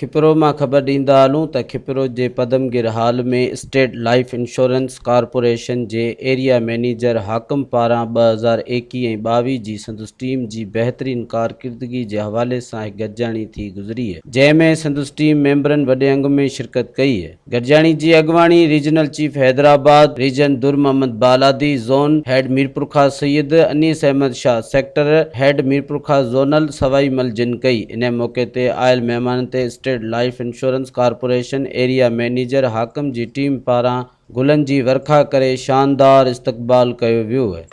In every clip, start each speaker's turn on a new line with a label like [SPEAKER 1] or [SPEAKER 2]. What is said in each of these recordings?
[SPEAKER 1] खिपरो मां ख़बर ॾींदा हलूं त खिपरो जे पदमगिर हाल में स्टेट लाइफ इंश्योरेंस कॉर्पोरेशन जे एरिया मैनेजर हाकम पारां 2021 ऐं 22 जी संदुसि टीम जी बहितरीन कारकिर्दगी जे हवाले सां हिकु गॾिजाणी थी गुज़री है, जंहिंमें संदुसि टीम मेंबरनि वॾे अंग में शिरकत कई है। गॾिजाणी जी अॻवानी रीजनल चीफ हैदराबाद रीजन दुर मोहम्मद बालादी, ज़ोन हेड मीरपुर खां सैयद अनीस अहमद शाह, सेक्टर हेड मीरपुर खां ज़ोनल सवाई मल जिन कई। इन मौक़े ते आयल महिमान ते state life insurance corporation area manager हाकम जी टीम पारां गुलनि जी वर्खा करे शानदार इस्तक़बाल कयो वियो है।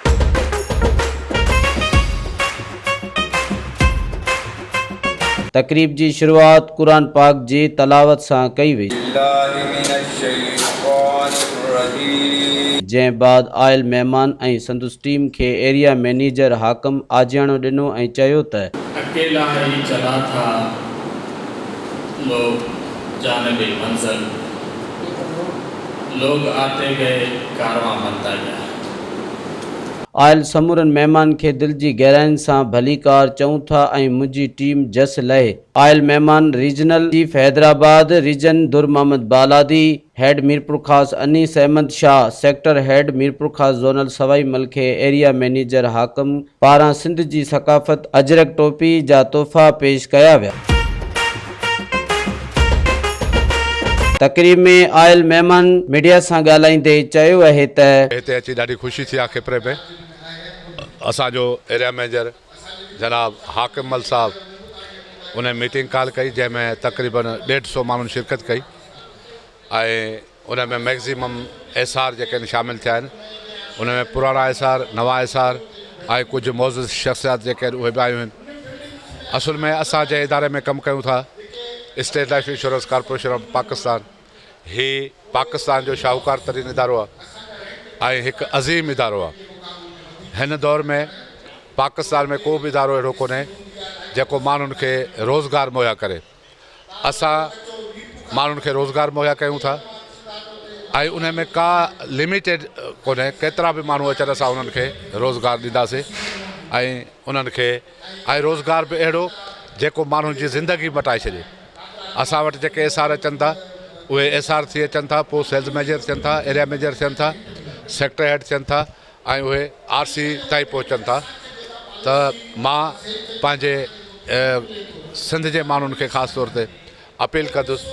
[SPEAKER 1] तक़रीब जी शुरुआत कुरान पाक जी तलावत सां कई वई, जंहिं बाद आयल महिमान ऐं संदुसि टीम खे एरिया मैनेजर हाकम आजियाणो ॾिनो ऐं चयो त
[SPEAKER 2] अकेला ही चला था लोग जानिबे मंज़िल, लोग आते गए कारवां बनता गया।
[SPEAKER 1] आयल समूरनि महिमान खे दिल जी गहराइनि सां भली कार चऊं था ऐं मुंहिंजी टीम जस लहे। आयल महिमान रीजनल चीफ हैदराबाद रीजन दुर मोहम्मद बालादी, हेड मीरपुर खास अनीस अहमद शाह, सेक्टर हेड मीरपुर खास ज़ोनल सवाई मल खे एरिया मैनेजर हाकम पारां सिंध जी सकाफ़त अजरक टोपी जा तोहफ़ा पेश कया विया। तक़रीब में आयल महिमान मीडिया सां ॻाल्हाईंदे चयो आहे त
[SPEAKER 3] हिते अची ॾाढी ख़ुशी थी आहे। खिपरे में असांजो एरिया मैनेजर जनाब हाकिम मल साहब उन मीटिंग कॉल कई, जंहिंमें तक़रीबन 150 माण्हुनि शिरकत कई ऐं उन में मैक्सिमम एसआर जेके शामिल थिया आहिनि, उन में पुराणा एसआर, नवां एसआर ऐं कुझु मौजूद शख़्सियात जेके आहिनि उहे बि आयूं आहिनि। असुल में असां जंहिं इदारे में कमु कयूं था, state life insurance corporation of Pakistan, ही पाकिस्तान जो शाहूकार तरीन इदारो आहे ऐं हिकु अज़ीम इदारो आहे। हिन दौर में पाकिस्तान में को बि इदारो अहिड़ो कोन्हे जेको माण्हुनि खे रोज़गार मुहैया करे। असां माण्हुनि खे रोज़गार मुहैया कयूं था ऐं उन में का लिमिटेड कोन्हे, केतिरा बि माण्हू अचनि असां उन्हनि खे रोज़गार ॾींदासीं ऐं उन्हनि खे रोज़गार बि अहिड़ो जेको माण्हुनि जी ज़िंदगी मटाए छॾे। असां वटि जेके एसआर अचनि था उहे एसआर थी अचनि था, पोइ सेल्स मैनेजर थियनि था, एरिया मैनेजर थियनि था, सेक्टर हेड थियनि था ऐं उहे आरसी ताईं पहुचनि था। त मां पंहिंजे सिंध जे माण्हुनि खे ख़ासि तौर ते अपील कंदुसि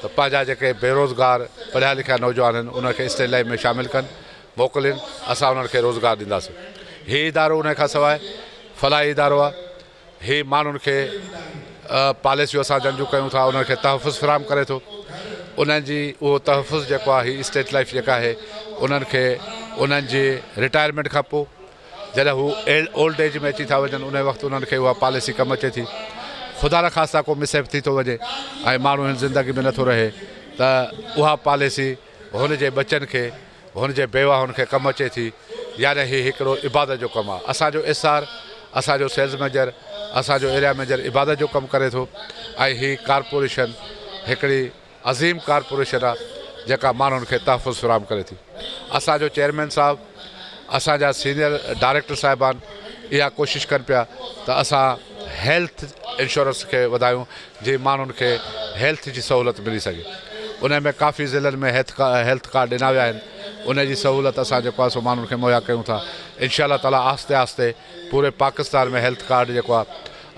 [SPEAKER 3] त पंहिंजा जेके बेरोज़गार पढ़िया लिखिया नौजवान आहिनि उनखे स्टेट लाइफ में शामिलु कनि, मोकिलिनि, असां उन्हनि खे रोज़गार ॾींदासीं। हीउ इदारो उन खां सवाइ फलाही इदारो आहे। हीउ माण्हुनि खे पॉलिसियूं असां जंहिंजूं कयूं था उन्हनि खे तहफ़ुज़ फ़राहम करे थो। उन्हनि जी उहो तहफ़ुज़ जेको आहे हीउ स्टेट लाइफ जेका आहे उन्हनि खे उन्हनि जी रिटायरमेंट खां पोइ जॾहिं हू ओल्ड एज में अची था वञनि उन वक़्तु उन्हनि खे उहा पॉलिसी कमु अचे थी। ख़ुदा न ख़ास्ता को मिसहैप थी थो वञे ऐं माण्हू हिन ज़िंदगी में नथो रहे त उहा पॉलिसी हुन जे बचनि खे, हुन जे बेवाहुनि खे कमु अचे थी। यानी हीउ हिकिड़ो इबादत जो कमु आहे। असांजो एसआर, असांजो सेल्स मैनेजर, असांजो एरिया मैनेजर इबादत जो कमु करे थो ऐं हीउ कॉर्पोरेशन हिकिड़ी अज़ीम कॉर्पोरेशन आहे जेका माण्हुनि खे तहफ़ुज़ फ़राहम करे थी। असांजो चेयरमैन साहब, असांजा सीनियर डायरेक्टर साहिबान इहा कोशिशि कनि पिया त असां हेल्थ इंश्योरेंस खे वधायूं जीअं माण्हुनि खे हेल्थ जी सहूलियत मिली सघे। उन में काफ़ी ज़िलनि में हेल्थ कार्ड ॾिना विया आहिनि। उन जी सहूलियत असां जेको आहे सो माण्हुनि खे मुहैया कयूं था। इंशाअल्लाह ताला आहिस्ते आहिस्ते पूरे पाकिस्तान में हेल्थ कार्ड जेको आहे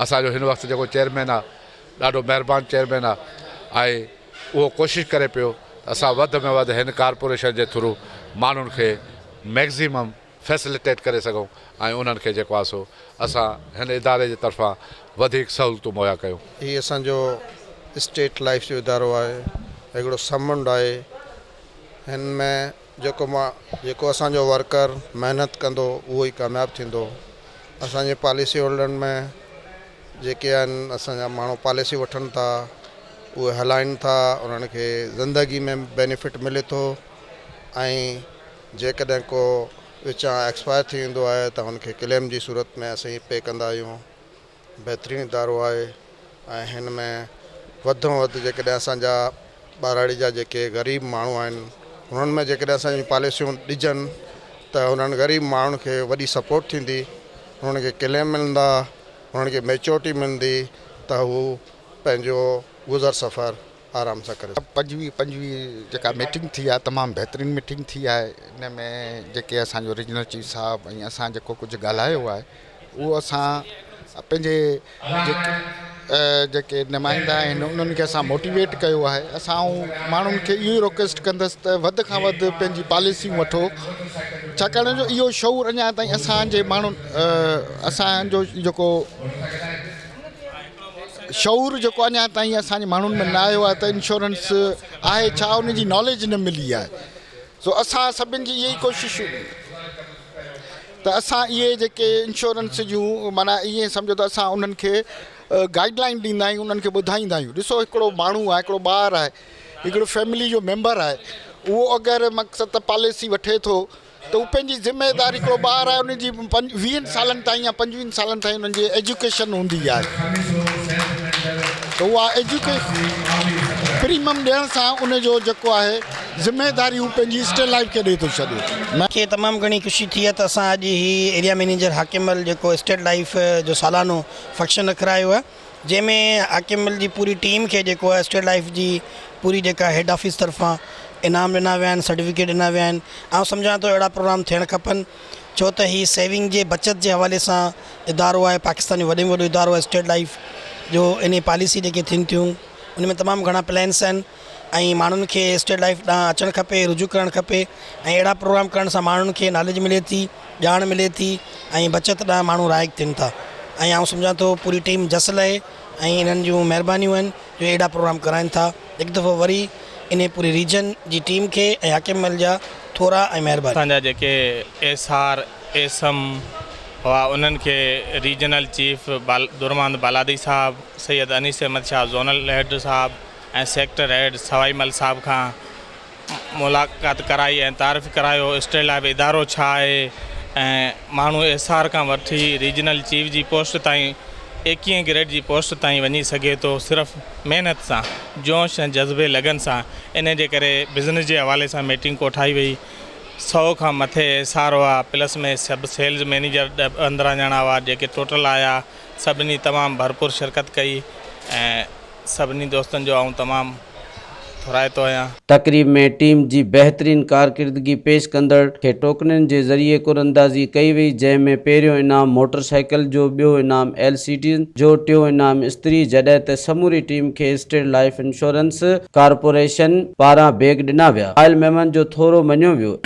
[SPEAKER 3] असांजो हिन वक़्तु जेको चेयरमैन आहे ॾाढो महिरबानी चेयरमैन आहे ऐं उहो कोशिशि करे पियो त असां वधि में वधि हिन कॉर्पोरेशन जे थ्रू माण्हुनि खे मैक्सिमम फैसिलिटेट करे सघूं ऐं उन्हनि खे जेको आहे सो असां हिन इदारे जे तरफ़ां वधीक सहूलियतूं मुहैया कयूं।
[SPEAKER 4] हीउ असांजो स्टेट लाइफ जो इदारो आहे, हिकिड़ो समुंड आहे। हिन में जेको असांजो वर्कर महिनत कंदो उहो ई कामयाबु थींदो। असांजे पॉलिसी होल्डरनि में जेके आहिनि असांजा माण्हू पॉलिसी वठनि था उहे हलाइनि था, उन्हनि खे ज़िंदगी में बेनिफिट मिले थो ऐं जेकॾहिं को विचां एक्सपायर थी वेंदो आहे त हुनखे क्लेम जी सूरत में असीं पे कंदा आहियूं। बहितरीनु इदारो आहे ऐं हिन में वधि में वधि जेकॾहिं असांजा ॿाराड़ी जा जेके ग़रीब माण्हू आहिनि हुननि में जेकॾहिं असांजी पॉलिसियूं ॾिजनि त हुननि ग़रीब माण्हुनि खे वॾी सपोर्ट थींदी, हुननि खे क्लेम मिलंदा, हुननि खे मैच्योरिटी मिलंदी त हू पंहिंजो गुज़र सफ़र आराम सां करे।
[SPEAKER 5] पंजवीं जेका मीटिंग थी आहे तमामु बहितरीनु मीटिंग थी आहे। इन में जेके असांजो रीजनल चीफ साहब ऐं असां जेको कुझु ॻाल्हायो आहे उहो असां पंहिंजे जेके नुमाइंदा आहिनि उन्हनि खे असां मोटिवेट कयो आहे। असां माण्हुनि खे इहो रिक्वेस्ट कंदसि त वधि खां वधि पंहिंजी पॉलिसियूं वठो, छाकाणि जो इहो शौर अञा ताईं असांजे माण्हुनि असांजो जेको शौर जेको अञा ताईं असांजे माण्हुनि में न आयो आहे त इंश्योरेंस आहे छा उन जी नॉलेज न मिली आहे। सो असां सभिनि जी इहा ई कोशिशूं त असां इहे जेके इंश्योरेंस जूं माना ईअं सम्झो त असां उन्हनि खे गाइडलाइन ॾींदा आहियूं, उन्हनि खे ॿुधाईंदा आहियूं। ॾिसो हिकिड़ो माण्हू आहे, हिकिड़ो ॿार आहे, हिकिड़ो फैमिली जो मेंबर आहे, उहो अगरि मक़सदु पॉलिसी वठे थो त उहो पंहिंजी ज़िमेदारी, हिकिड़ो ॿारु आहे उनजी 20 सालनि ताईं या 25 सालनि ताईं उन्हनि जी एजुकेशन हूंदी आहे, त उहा प्रीमियम ॾियण सां उनजो जेको आहे ज़िमेदारी हू पंहिंजी स्टेट लाइफ खे ॾेई थो छॾे।
[SPEAKER 6] मूंखे तमामु घणी ख़ुशी थी आहे त असां अॼु ही एरिया मैनेजर हाकिमल जेको स्टेट लाइफ जो सालानो फंक्शन रखायो आहे, जंहिंमें हाकिमल जी पूरी टीम खे जेको आहे स्टेट लाइफ जी पूरी जेका हेड ऑफिस तरफ़ां इनाम ॾिना विया आहिनि, सर्टिफिकेट ॾिना विया आहिनि। ऐं सम्झां थो अहिड़ा प्रोग्राम थियणु खपनि, छो त ही सेविंग जे बचत जे हवाले सां इदारो आहे, पाकिस्तान जो वॾे में वॾो इदारो आहे स्टेट लाइफ जो। इन पॉलिसी जेके थियनि थियूं उन में तमामु घणा प्लान्स आहिनि ऐं माण्हुनि खे स्टेट लाइफ ॾांहुं अचणु खपे, रुजू करणु खपे। ऐं अहिड़ा प्रोग्राम करण सां माण्हुनि खे नॉलेज मिले थी, ॼाण मिले थी ऐं बचत ॾांहुं माण्हू राइक थियनि था। ऐं आउं सम्झां थो पूरी टीम जसल आहे ऐं इन्हनि जूं महिरबानियूं आहिनि जो अहिड़ा प्रोग्राम कराइनि था। हिकु दफ़ो वरी इन पूरी रीजन जी टीम खे ऐं हाकिमल जा थोरा ऐं महिरबानी।
[SPEAKER 2] असांजा जेके SR एसम हुआ उन्हनि खे रीजनल चीफ दुरमान बालादी साहब, सैयद अनीस अहमद शाह ज़ोनल हेड साहब ऐं सेक्टर हेड सवाईमल साहब खां मुलाक़ात कराई ऐं तारीफ़ करायो स्टेट लाइफ इदारो छा आहे ऐं माण्हू SR खां वठी रीजनल चीफ जी पोस्ट ताईं 21 ग्रेड जी पोस्ट ताईं वञी सघे थो, सिर्फ़ु महिनत सां, जोश ऐं जज़्बे लगन सां। इन जे करे बिज़नेस जे हवाले सां मीटिंग कोठाई वई। 100 खां मथे SR हुआ, प्लस में सभु सेल्स मैनेजर 15 ॼणा हुआ जेके टोटल आया। सभिनी तमामु भरपूर शिरकत कई ऐं सभिनी दोस्तनि जो आऊं तमामु थोराइतो आहियां।
[SPEAKER 1] तक़रीब में टीम जी बहितरीन कारकर्दगी पेश कंदड़ खे टोकननि जे ज़रिए कुरंदाज़ी कई वई, जंहिंमें पहिरियों इनाम मोटरसाइकिल जो, ॿियो इनाम LCD जो, टियों इनाम इस्त्री, जॾहिं त समूरी टीम खे स्टेट लाइफ इंश्योरेंस कारपोरेशन पारां बैग ॾिना विया। आयल महिमान जो थोरो मञियो वियो।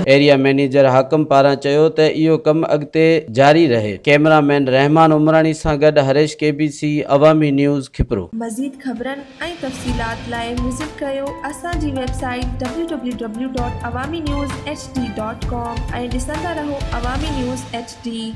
[SPEAKER 1] एरिया मैनेजर हाकम पारां चयो त इहो कमु अॻिते जारी रहे। कैमरामैन रहमान उमरानी सां गॾु हरेश KBC अवामी न्यूज़ खिपरो।
[SPEAKER 7] मज़ीद ख़बरनि ऐं तफ़सीलात लाइ विज़िट कयो असांजी वेबसाइट www.awamiNewsHD.com ऐं ॾिसंदा रहो अवामी न्यूज़ HD।